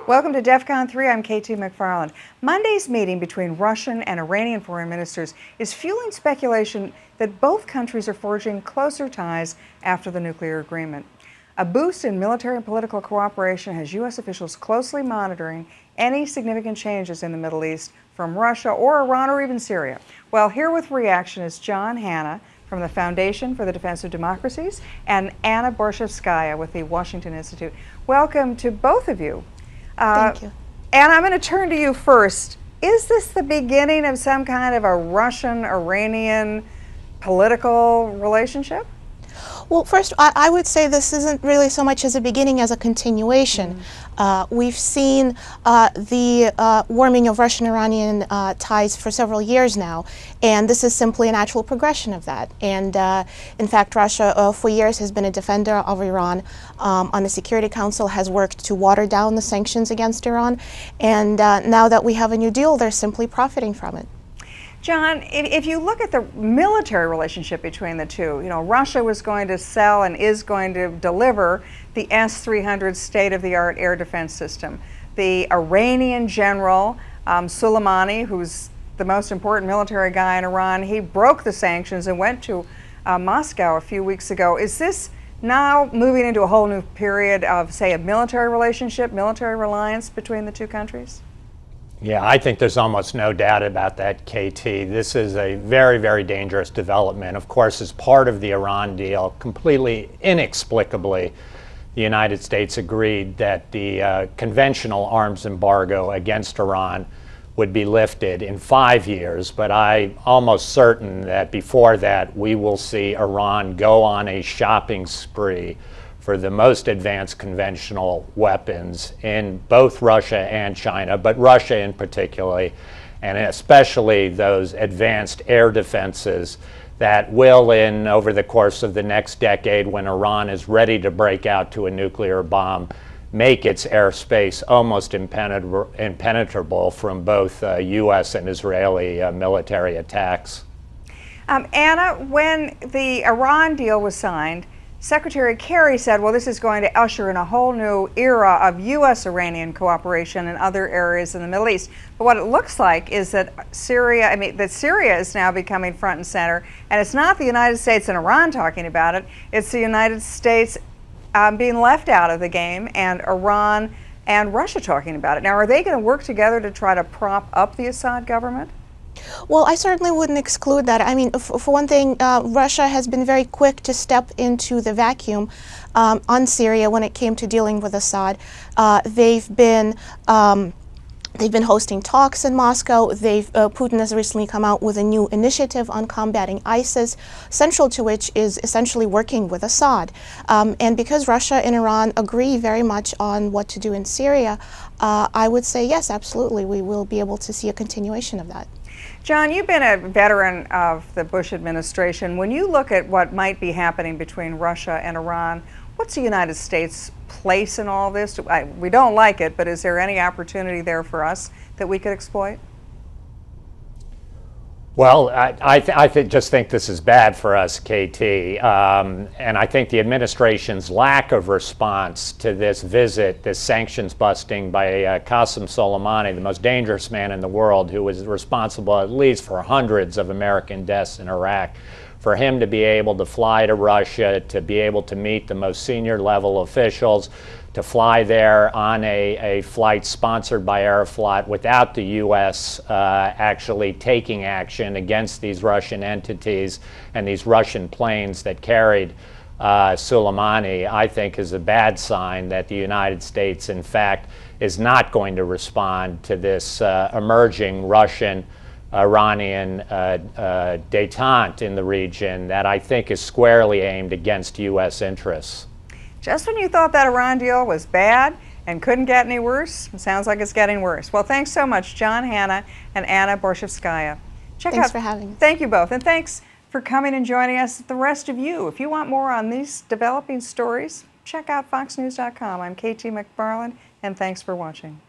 Welcome to DEFCON 3. I'm KT McFarland. Monday's meeting between Russian and Iranian foreign ministers is fueling speculation that both countries are forging closer ties after the nuclear agreement. A boost in military and political cooperation has U.S. officials closely monitoring any significant changes in the Middle East from Russia or Iran or even Syria. Well, here with reaction is Hannah from the Foundation for the Defense of Democracies and Anna Borshchevskaya with the Washington Institute. Welcome to both of you. Thank you. Anna, I'm going to turn to you first. Is this the beginning of some kind of a Russian-Iranian political relationship? Well, first, I would say this isn't really so much as a beginning as a continuation. We've seen the warming of Russian-Iranian ties for several years now, and this is simply a natural progression of that. And in fact, Russia for years has been a defender of Iran on the Security Council, has worked to water down the sanctions against Iran, and now that we have a new deal, they're simply profiting from it. John, if you look at the military relationship between the two, Russia was going to sell and is going to deliver the S-300 state-of-the-art air defense system. The Iranian general, Soleimani, who's the most important military guy in Iran, he broke the sanctions and went to Moscow a few weeks ago. Is this now moving into a whole new period of, say, a military relationship, military reliance between the two countries? Yeah, I think there's almost no doubt about that, KT. This is a very, very dangerous development. Of course, as part of the Iran deal, completely inexplicably, the United States agreed that the conventional arms embargo against Iran would be lifted in 5 years, but I'm almost certain that before that, we will see Iran go on a shopping spree for the most advanced conventional weapons in both Russia and China, but Russia in particular, and especially those advanced air defenses that will, over the course of the next decade, when Iran is ready to break out to a nuclear bomb, make its airspace almost impenetrable from both U.S. and Israeli military attacks. Anna, when the Iran deal was signed, Secretary Kerry said, well, this is going to usher in a whole new era of U.S.-Iranian cooperation in other areas in the Middle East. But what it looks like is that Syria is now becoming front and center, and it's not the United States and Iran talking about it, it's the United States being left out of the game, and Iran and Russia talking about it. Now, are they going to work together to try to prop up the Assad government? Well, I certainly wouldn't exclude that. I mean, for one thing, Russia has been very quick to step into the vacuum on Syria when it came to dealing with Assad. They've been hosting talks in Moscow. Putin has recently come out with a new initiative on combating ISIS, central to which is essentially working with Assad. And because Russia and Iran agree very much on what to do in Syria, I would say yes, absolutely, we will be able to see a continuation of that. John, you've been a veteran of the Bush administration. When you look at what might be happening between Russia and Iran, what's the United States' place in all this? We don't like it, but is there any opportunity there for us that we could exploit? Well, I just think this is bad for us, KT, and I think the administration's lack of response to this visit, this sanctions busting by Qasem Soleimani, the most dangerous man in the world, who was responsible at least for hundreds of American deaths in Iraq, for him to be able to fly to Russia, to be able to meet the most senior level officials, to fly there on a flight sponsored by Aeroflot without the U.S. Actually taking action against these Russian entities and these Russian planes that carried Soleimani, I think is a bad sign that the United States, in fact, is not going to respond to this emerging Russian-Iranian détente in the region that I think is squarely aimed against U.S. interests. Just when you thought that Iran deal was bad and couldn't get any worse, it sounds like it's getting worse. Well, thanks so much, Hannah and Anna Borshchevskaya. Thanks for having us. Thank you both, and thanks for coming and joining us, the rest of you. If you want more on these developing stories, check out foxnews.com. I'm KT McFarland, and thanks for watching.